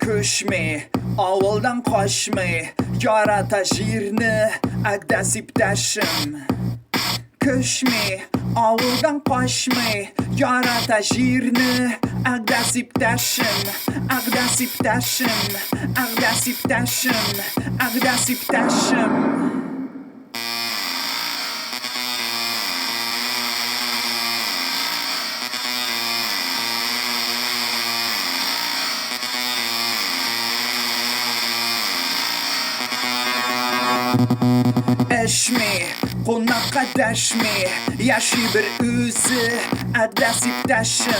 Koşma, avuldan koşma, yarata jirni, agda siptaşım. Koşma, avuldan koşma, yarata jirni, agda siptaşım, agda siptaşım, agda siptaşım, agda siptaşım. Eşmi, konakka deşmi, yaşı bir üzü, agda siptaşım.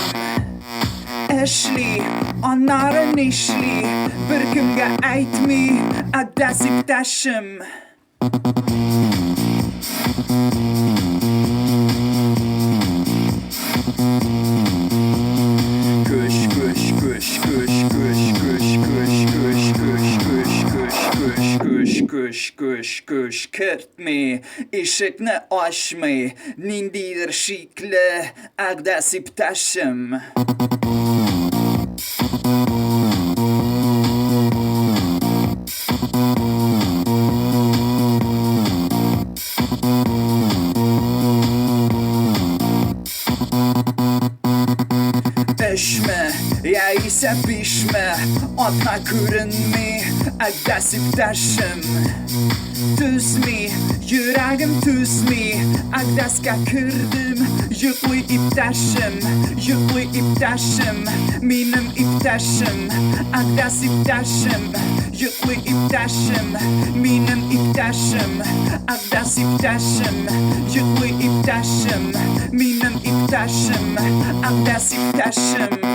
Eşli, onların işli, bir kimge aytmi, agda siptaşım. Kuş kırtmi, ışıkni açmi, nindidir şikli, agda siptaşım. Eşme, ya ise pişme, atma kürünmi, agda siptaşım. Tüsmi, yüreğim tüsmi, agdaska kırdım, yüklü iptaşım, yüklü iptaşım, benim iptaşım, agda siptaşım, yüklü iptaşım, benim iptaşım, agda siptaşım, yüklü iptaşım, benim iptaşım, agda siptaşım.